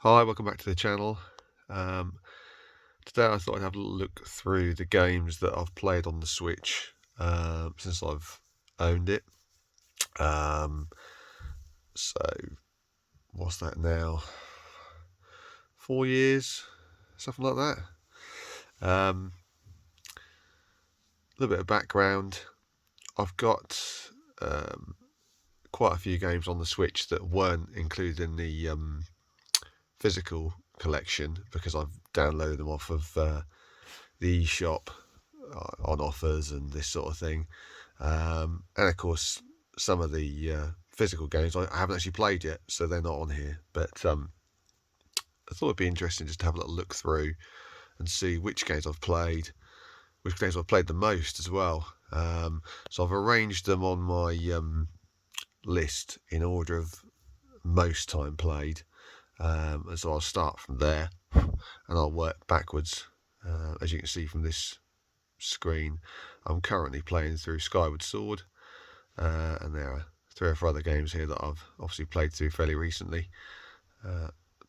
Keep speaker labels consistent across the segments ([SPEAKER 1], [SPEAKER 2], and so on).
[SPEAKER 1] Hi, welcome back to the channel. Um, Today I thought I'd have a little look through the games that I've played on the Switch since I've owned it. Um, so, what's that now? 4 years, something like that. A little bit of background. I've got um, quite a few games on the Switch that weren't included in the physical collection because I've downloaded them off of the eShop on offers and this sort of thing. And of course, some of the physical games I haven't actually played yet, so they're not on here. But I thought it'd be interesting just to have a little look through and see which games I've played, which games I've played the most as well. So I've arranged them on my list in order of most time played. And so I'll start from there and I'll work backwards. As you can see from this screen, I'm currently playing through Skyward Sword, and there are 3 or 4 other games here that I've obviously played through fairly recently.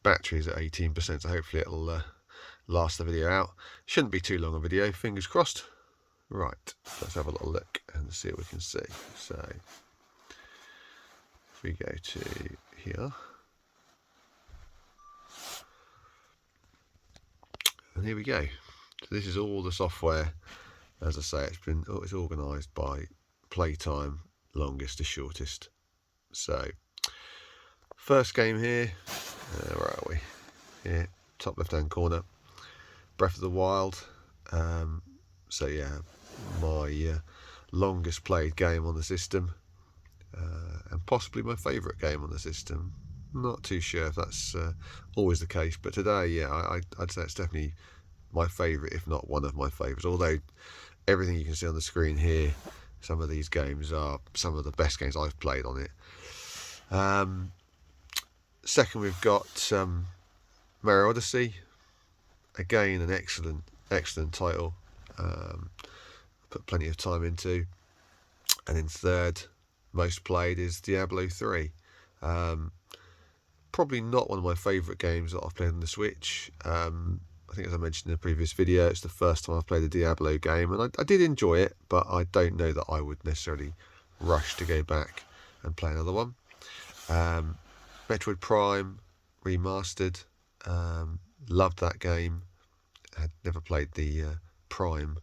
[SPEAKER 1] Battery is at 18%, so hopefully it'll last the video out. Shouldn't be too long a video, fingers crossed. Right, let's have a little look and see what we can see. So, if we go to here, and here we go. So this is all the software. As I say, it's organised by playtime, longest to shortest. So, first game here, where are we? Here, top left hand corner, Breath of the Wild. So yeah, my longest played game on the system, and possibly my favourite game on the system. Not too sure if that's always the case, but today, yeah, I'd say it's definitely my favourite, if not one of my favourites. Although everything you can see on the screen here, some of these games are some of the best games I've played on it. Second, we've got Mario Odyssey. Again, an excellent title. Put plenty of time into. And in third, most played is Diablo 3. Probably not one of my favourite games that I've played on the Switch. I think, as I mentioned in a previous video, it's the first time I've played a Diablo game, and I did enjoy it, but I don't know that I would necessarily rush to go back and play another one. Metroid Prime Remastered, loved that game. Had never played the Prime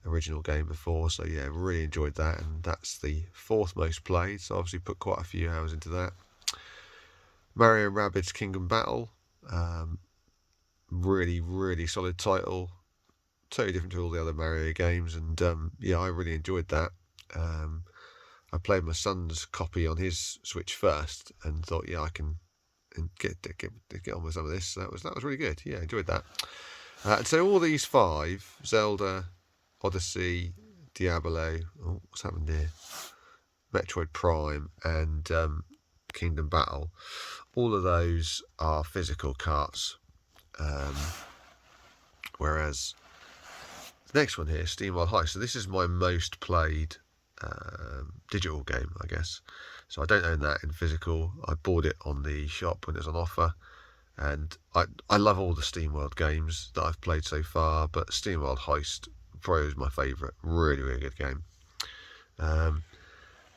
[SPEAKER 1] original game before, so yeah, really enjoyed that, and that's the fourth most played, so obviously put quite a few hours into that. Mario & Rabbids Kingdom Battle, really solid title, totally different to all the other Mario games, and yeah, I really enjoyed that. I played my son's copy on his Switch first and thought, yeah, I can get on with some of this. So that was really good. Yeah, enjoyed that. And so all these 5, Zelda, Odyssey, Diablo, what's happened here? Metroid Prime and Kingdom Battle, all of those are physical carts. Whereas the next one here, SteamWorld Heist, so this is my most played digital game, I guess. So I don't own that in physical. I bought it on the shop when it was on offer. And I love all the SteamWorld games that I've played so far, but SteamWorld Heist probably was my favourite. Really good game.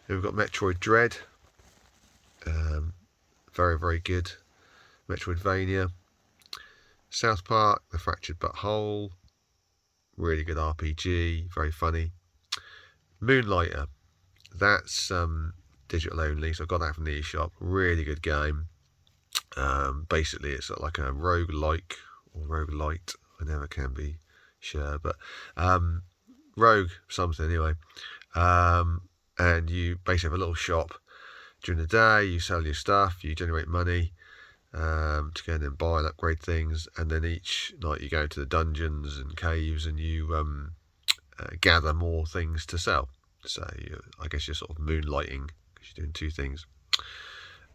[SPEAKER 1] We've got Metroid Dread. Very good. Metroidvania. South Park, The Fractured But Whole. Really good RPG. Very funny. Moonlighter. That's digital only, so I got that from the eShop. Really good game. Basically, it's like a roguelike or roguelite. I never can be sure, but rogue something anyway. And you basically have a little shop during the day. You sell your stuff, you generate money to go and then buy and upgrade things, and then each night you go into the dungeons and caves and you gather more things to sell. So I guess you're sort of moonlighting because you're doing 2 things.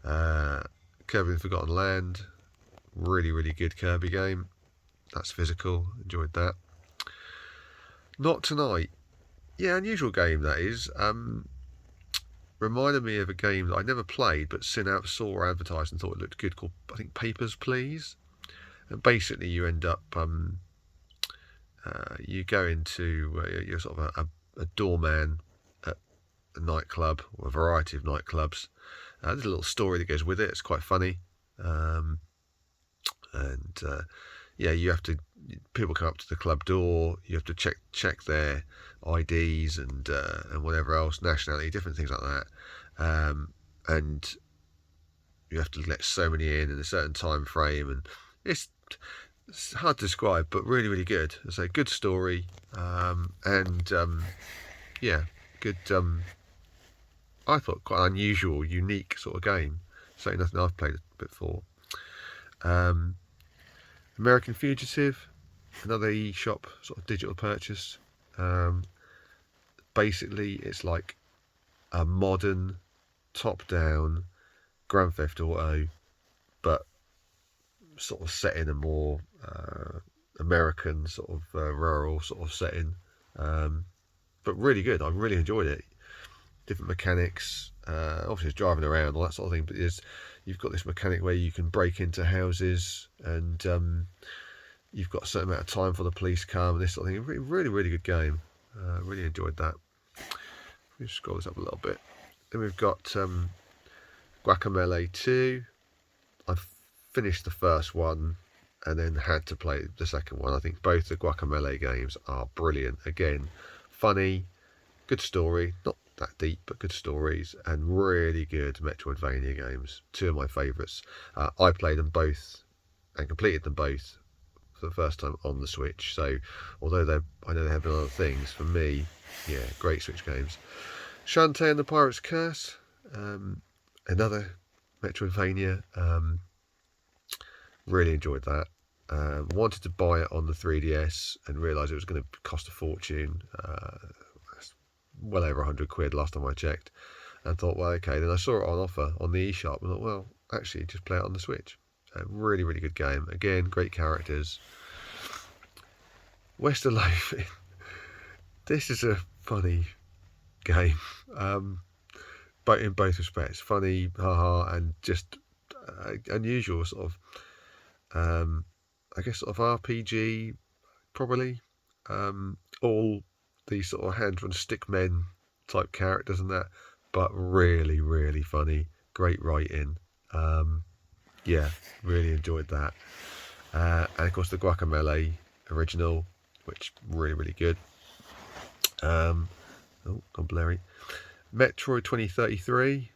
[SPEAKER 1] Kirby and Forgotten Land, really good Kirby game. That's physical, enjoyed that. Not Tonight, yeah, unusual game that is. reminded me of a game that I never played but saw advertised and thought it looked good, called, I think, Papers, Please. And basically you end up you go into you're sort of a doorman at a nightclub, or a variety of nightclubs. There's a little story that goes with it. It's quite funny. And yeah, you have to. People come up to the club door. You have to check their IDs and whatever else, nationality, different things like that. And you have to let so many in a certain time frame, and it's hard to describe, but really, really good. It's a good story, and yeah, good. I thought quite unusual, unique sort of game. Certainly nothing I've played before. American Fugitive, another eShop sort of digital purchase. Basically, it's like a modern, top-down Grand Theft Auto, but sort of set in a more American sort of rural sort of setting. But really good. I really enjoyed it. Different mechanics. Obviously, it's driving around, all that sort of thing. But you've got this mechanic where you can break into houses, and you've got a certain amount of time for the police come, and this sort of thing. Really, really good game. Really enjoyed that. Let me scroll this up a little bit. Then we've got Guacamelee 2. I've finished the first one and then had to play the second one. I think both the Guacamelee games are brilliant. Again, funny, good story, not that deep, but good stories, and really good Metroidvania games. Two of my favourites. I played them both and completed them both for the first time on the Switch. So although I know there have been other things, for me, yeah, great Switch games. Shantae and the Pirate's Curse, another Metroidvania. Really enjoyed that. Wanted to buy it on the 3DS and realised it was going to cost a fortune. Well over £100 last time I checked. And thought, well, okay. Then I saw it on offer on the eShop and thought, well, actually, just play it on the Switch. Really, really good game. Again, great characters. Western Loafing. This is a funny game. But in both respects. Funny, haha, and just unusual sort of, I guess, sort of RPG, probably. All these sort of hand-run stick men type characters and that, but really, really funny. Great writing. Yeah, really enjoyed that. And of course the Guacamelee original, which really, really good. Oh, gone blurry. Metroid 2033,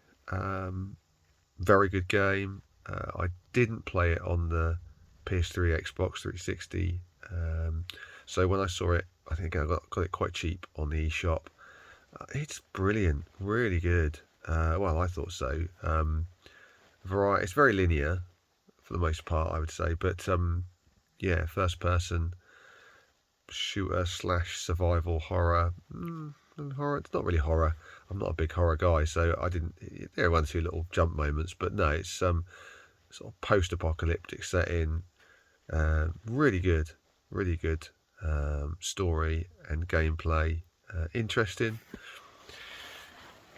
[SPEAKER 1] very good game. I didn't play it on the PS3, Xbox 360. So when I saw it, I think I got it quite cheap on the eShop. It's brilliant, really good. Well, I thought so. It's very linear for the most part, I would say, but yeah, first person shooter / survival horror. Horror, it's not really horror. I'm not a big horror guy, so I didn't. There are one or two little jump moments, but no, it's sort of post-apocalyptic setting. Really good, really good story and gameplay. Interesting.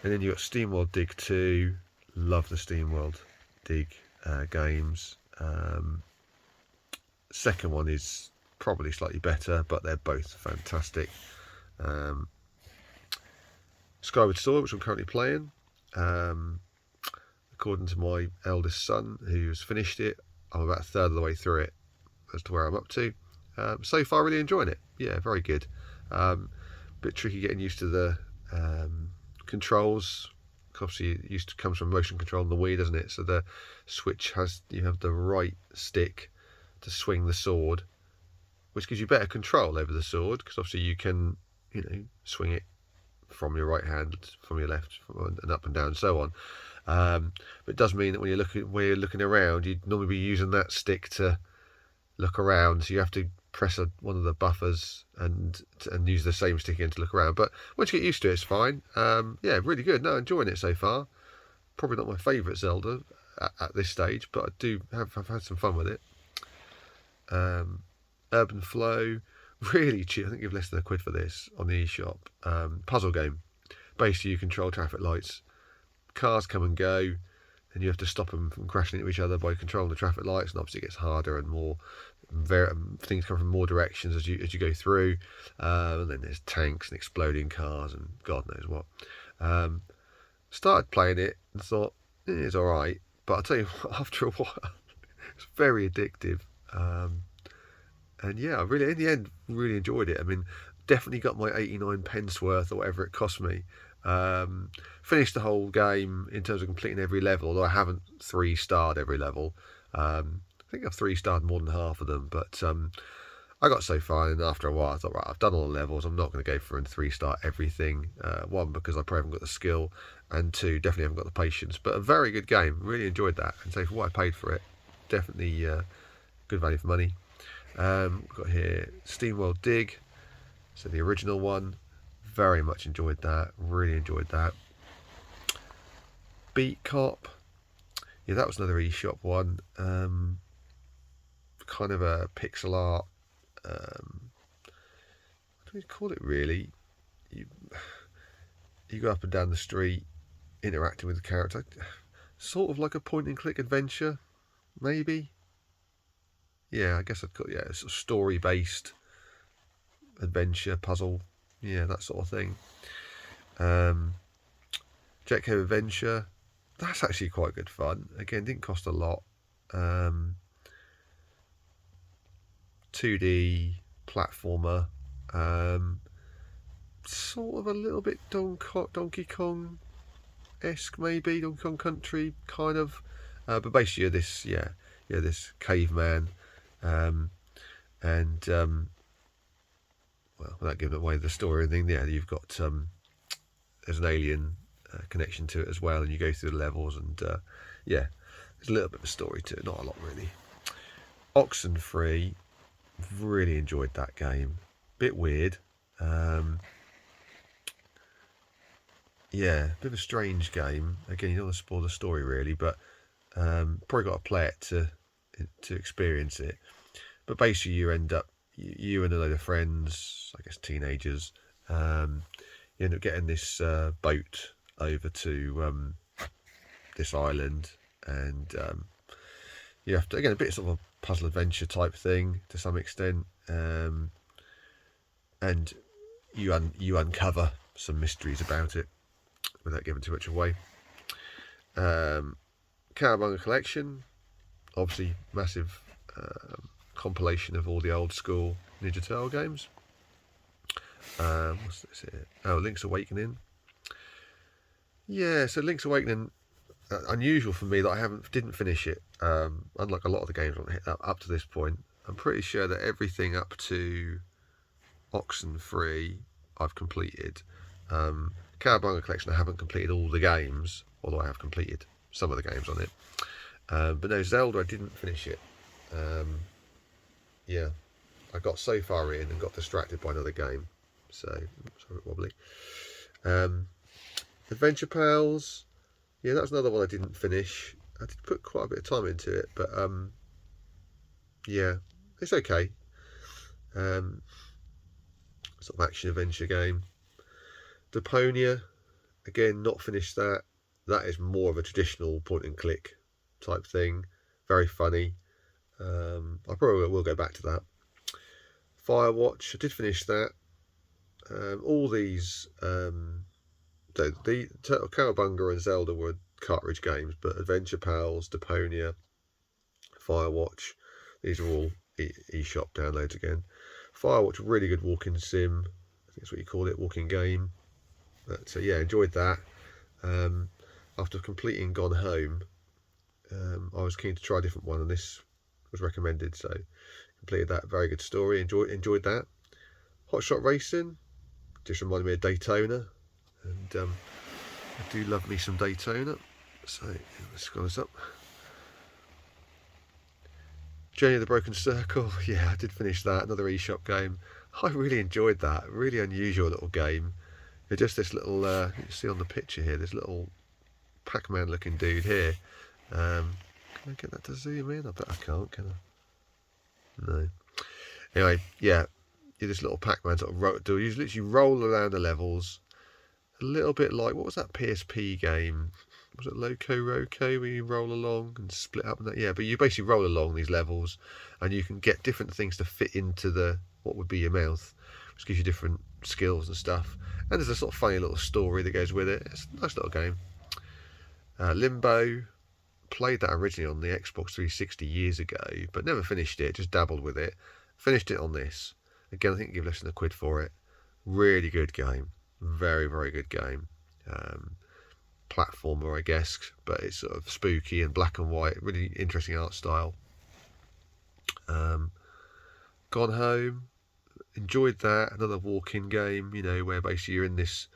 [SPEAKER 1] And then you got SteamWorld Dig 2. Love the SteamWorld Dig games. Second one is probably slightly better, but they're both fantastic. Skyward Sword, which I'm currently playing. According to my eldest son, who's finished it, I'm about a third of the way through it as to where I'm up to. So far, really enjoying it. Yeah, very good. Bit tricky getting used to the controls. Obviously, it comes from motion control on the Wii, doesn't it? So the Switch you have the right stick to swing the sword, which gives you better control over the sword, because obviously you can, swing it from your right hand, from your left, and up and down, and so on. But it does mean that when you're looking around, you'd normally be using that stick to look around, so you have to press one of the buffers and use the same stick again to look around. But once you get used to it, it's fine. Yeah, really good. No, enjoying it so far. Probably not my favourite Zelda at this stage, but I do have had some fun with it. Urban Flow, really cheap. I think you've less than £1 for this on the eShop. Puzzle game. Basically, you control traffic lights cars come and go, and you have to stop them from crashing into each other by controlling the traffic lights, and obviously it gets harder and more. Things come from more directions as you go through, and then there's tanks and exploding cars and God knows what. Started playing it and thought it's all right, but I'll tell you what, after a while, it's very addictive. And yeah, I really, in the end, really enjoyed it. I mean, definitely got my 89 pence worth or whatever it cost me. Finished the whole game in terms of completing every level, although I haven't 3-starred every level. I think I've 3-starred more than half of them, but I got so far, and after a while I thought, right, I've done all the levels, I'm not going to go for and 3-star everything. One, because I probably haven't got the skill, and two, definitely haven't got the patience. But a very good game, really enjoyed that, and so for what I paid for it, definitely good value for money. We've got here SteamWorld Dig, so the original one, very much enjoyed that, really enjoyed that. Beat Cop, yeah, that was another eShop one, kind of a pixel art, what do we call it really? You go up and down the street, interacting with the character, sort of like a point and click adventure, maybe. Yeah, I guess I'd call it, yeah, sort of story based adventure puzzle, yeah, that sort of thing. Jet Cave Adventure, that's actually quite good fun. Again, didn't cost a lot. 2D platformer, sort of a little bit Donkey Kong-esque, maybe Donkey Kong Country kind of, but basically this this caveman, and well, without giving away the story or anything, yeah, you've got there's an alien connection to it as well, and you go through the levels, and yeah, there's a little bit of a story to it, not a lot really. Oxenfree, really enjoyed that game. Bit weird, yeah, bit of a strange game. Again, you don't want to spoil the story really, but probably got to play it to experience it. But basically, you end up, you and a load of friends, I guess teenagers, you end up getting this boat over to this island, and you have to, again, a bit sort of a puzzle adventure type thing to some extent, and you uncover some mysteries about it without giving too much away. Cowabunga Collection, obviously massive compilation of all the old school Ninja Turtle games. What's this here? Oh, Link's Awakening. Yeah, so Link's Awakening, unusual for me that I didn't finish it. Unlike a lot of the games up to this point, I'm pretty sure that everything up to Oxenfree I've completed. Cowabunga Collection, I haven't completed all the games, although I have completed some of the games on it. But no, Zelda, I didn't finish it. Yeah, I got so far in and got distracted by another game, so it's a bit wobbly. Adventure Pals, yeah, that's another one I didn't finish. I did put quite a bit of time into it, but yeah, it's okay. Sort of action adventure game. Deponia, again, not finished that. That is more of a traditional point and click type thing. Very funny. I probably will go back to that. Firewatch, I did finish that. All these, the Cowabunga and Zelda were cartridge games, but Adventure Pals, Deponia, Firewatch, these are all eShop downloads again. Firewatch, really good walking sim. I think that's what you call it, walking game. But so yeah, enjoyed that. After completing Gone Home, I was keen to try a different one, and this was recommended, so completed that. Very good story. Enjoyed that. Hot Shot Racing just reminded me of Daytona, and I do love me some Daytona. So let's scroll this up. Journey of the Broken Circle, yeah, I did finish that. Another eShop game. I really enjoyed that. Really unusual little game. It's just this little, you see on the picture here, this little Pac-Man looking dude here. Can I get that to zoom in? I bet I can't, can I? No. Anyway, yeah, you're this little Pac-Man sort of you literally roll around the levels. A little bit like, what was that PSP game? was it Loco Roco, where you roll along and split up and that? Yeah, but you basically roll along these levels, and you can get different things to fit into the what would be your mouth, which gives you different skills and stuff. And there's a sort of funny little story that goes with it. It's a nice little game. Limbo, played that originally on the Xbox 360 years ago, but never finished it, just dabbled with it. Finished it on this. Again, I think give less than £1 for it. Really good game. Very, very good game. Platformer, I guess, but it's sort of spooky and black and white. Really interesting art style. Gone Home. Enjoyed that. Another walk-in game, you know, where basically you're in this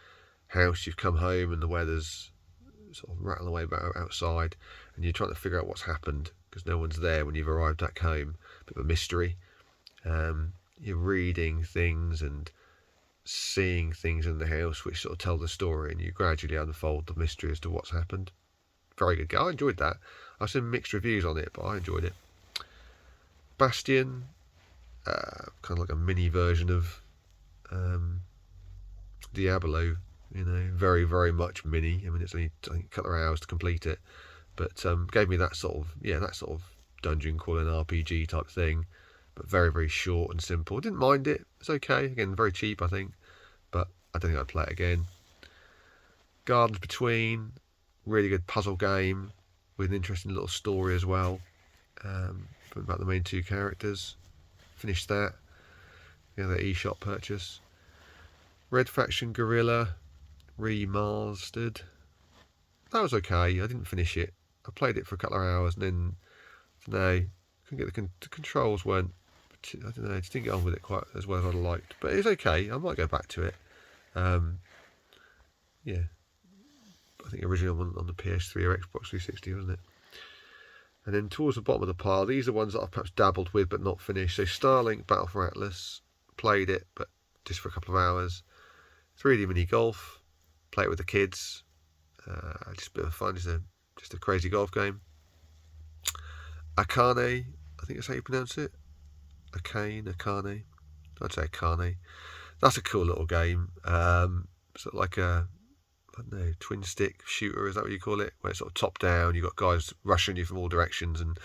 [SPEAKER 1] house, you've come home and the weather's sort of rattling away outside, and you're trying to figure out what's happened because no one's there when you've arrived back home. Bit of a mystery. You're reading things and seeing things in the house which sort of tell the story, and you gradually unfold the mystery as to what's happened. Very good game. I enjoyed that. I've seen mixed reviews on it, but I enjoyed it. Bastion, kind of like a mini version of Diablo, you know, very, very much mini. I mean, it's only I think a couple of hours to complete it, but gave me that sort of dungeon crawling RPG type thing, but very, very short and simple. Didn't mind it. It's okay. Again, very cheap, I think, but I don't think I'd play it again. Gardens Between, really good puzzle game with an interesting little story as well, about the main two characters. Finished that. The eShop purchase. Red Faction Guerrilla Remastered. That was okay. I didn't finish it. I played it for a couple of hours and then couldn't get the controls weren't. I don't know. I just didn't get on with it quite as well as I'd liked. But it's okay. I might go back to it. Yeah. I think originally on the PS3 or Xbox 360, wasn't it? And then towards the bottom of the pile, these are ones that I've perhaps dabbled with but not finished. So Starlink Battle for Atlas, played it but just for a couple of hours. 3D Mini Golf, play it with the kids. Just a bit of fun, just a crazy golf game. Akane, I think that's how you pronounce it. Akane. I'd say Akane. That's a cool little game. Sort of like a, I don't know, twin stick shooter, is that what you call it? Where it's sort of top down, you've got guys rushing you from all directions, and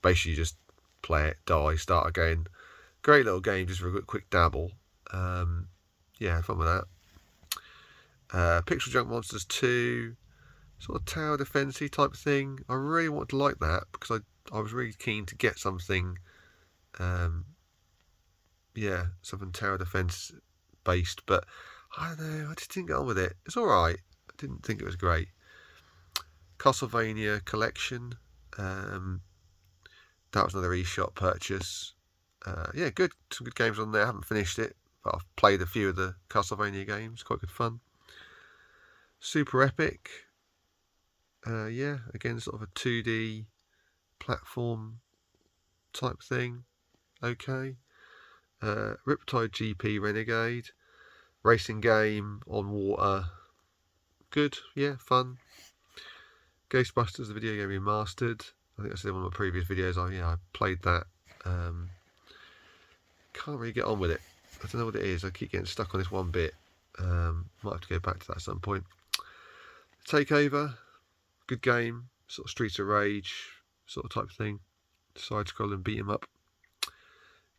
[SPEAKER 1] basically you just play it, die, start again. Great little game just for a quick dabble. Yeah, fun with that. Pixel Junk Monsters 2, sort of tower defense-y type thing. I really wanted to like that because I was really keen to get something, something tower defense based, but I don't know, I just didn't get on with it. It's alright, I didn't think it was great. Castlevania Collection, that was another eShop purchase. Good, some good games on there. I haven't finished it, but I've played a few of the Castlevania games, quite good fun. Super Epic, again, sort of a 2D platform type thing, okay. Riptide GP Renegade, racing game on water, good, yeah, fun. Ghostbusters, the video game remastered. I think I said in one of my previous videos, I played that. Can't really get on with it. I don't know what it is. I keep getting stuck on this one bit. Might have to go back to that at some point. Takeover, good game, sort of Streets of Rage sort of type thing. Side-scrolling beat 'em up.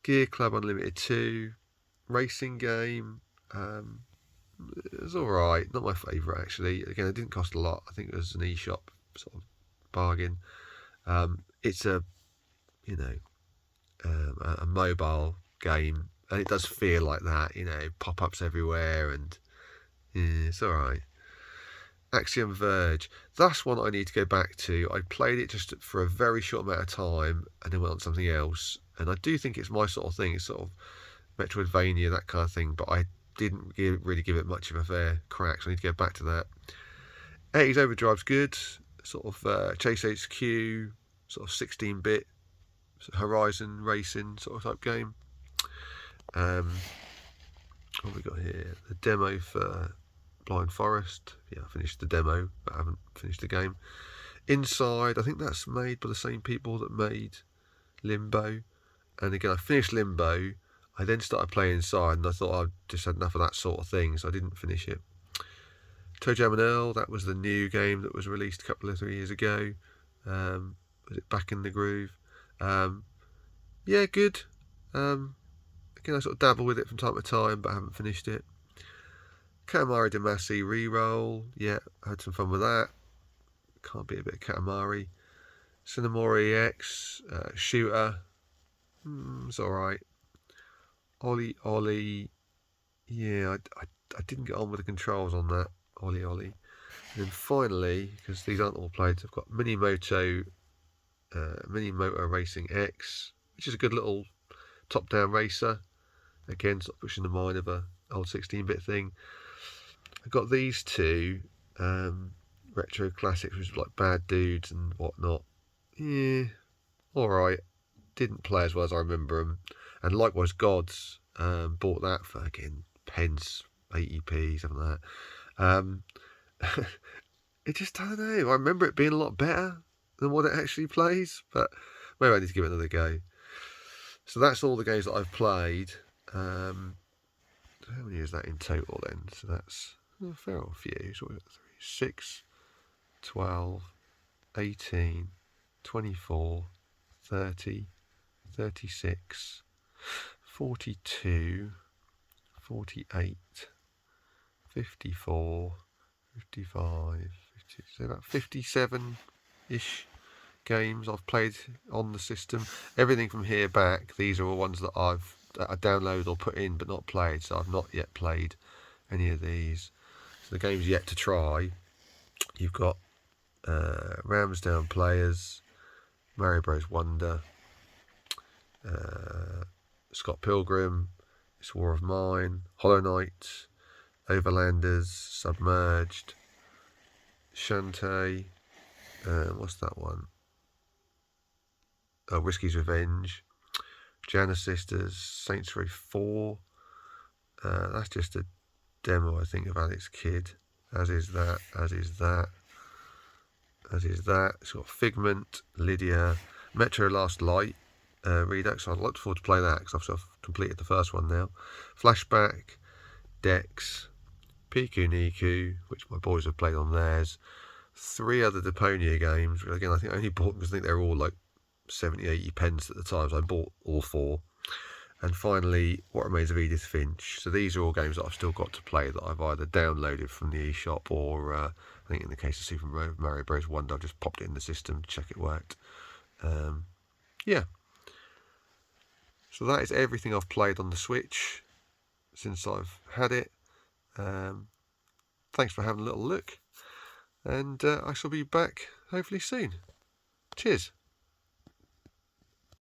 [SPEAKER 1] Gear Club Unlimited 2, racing game. It was alright, not my favourite actually. Again, it didn't cost a lot. I think it was an eShop sort of bargain. It's a mobile game, and it does feel like that, pop-ups everywhere, and it's alright. Axiom Verge, that's one I need to go back to. I played it just for a very short amount of time and then went on to something else, and I do think it's my sort of thing. It's sort of Metroidvania, that kind of thing, but I didn't really give it much of a fair crack, so I need to go back to that. 80s Overdrive's good, sort of Chase HQ, sort of 16-bit Horizon racing sort of type game. What have we got here? The demo for Blind Forest. Yeah, I finished the demo, but I haven't finished the game. Inside, I think that's made by the same people that made Limbo. And again, I finished Limbo. I then started playing Inside, and I thought I'd just had enough of that sort of thing, so I didn't finish it. ToeJam and Earl, that was the new game that was released a couple of 3 years ago. Was it Back in the Groove? Yeah, good. Again, I sort of dabble with it from time to time, but I haven't finished it. Katamari Damacy Reroll, yeah, I had some fun with that. Can't beat a bit of Katamari. Cinnamori EX, Shooter, it's alright. Ollie Ollie, yeah, I didn't get on with the controls on that. Ollie Ollie. And then finally, because these aren't all played, I've got Minimoto Racing X, which is a good little top-down racer. Again, sort of pushing the mind of a old 16-bit thing. I've got these two retro classics, which is like Bad Dudes and whatnot. Yeah, alright. Didn't play as well as I remember them. And likewise, Gods, bought that for, again, pence, 80p, something like that. It just, I don't know, I remember it being a lot better than what it actually plays, but maybe I need to give it another go. So that's all the games that I've played. How many is that in total then? So that's a fair old few. So we've got 3, 6, 12, 18, 24, 30, 36, 42, 48, 54, 55, 50, so about 57-ish games I've played on the system. Everything from here back, these are all ones that I downloaded or put in but not played, so I've not yet played any of these. So the games yet to try, you've got Ramsdown Players, Mario Bros Wonder, Scott Pilgrim, It's War of Mine, Hollow Knight, Overlanders, Submerged, Shantae, what's that one? Oh, Risky's Revenge, Janna Sisters, Saints Row 4. That's just a demo, I think, of Alex Kidd. As is that, as is that, as is that. It's got Figment, Lydia, Metro Last Light, Redux. I'd look forward to play that because I've sort of completed the first one now. Flashback, Dex, Piku Niku, which my boys have played on theirs. 3 other Deponia games. Again, I think I only bought them because I think they were all like 70, 80 pence at the time, so I bought all 4. And finally, What Remains of Edith Finch. So these are all games that I've still got to play that I've either downloaded from the eShop or, I think in the case of Super Mario Bros. Wonder, I've just popped it in the system to check it worked. Yeah. So that is everything I've played on the Switch since I've had it. Thanks for having a little look. And I shall be back hopefully soon. Cheers.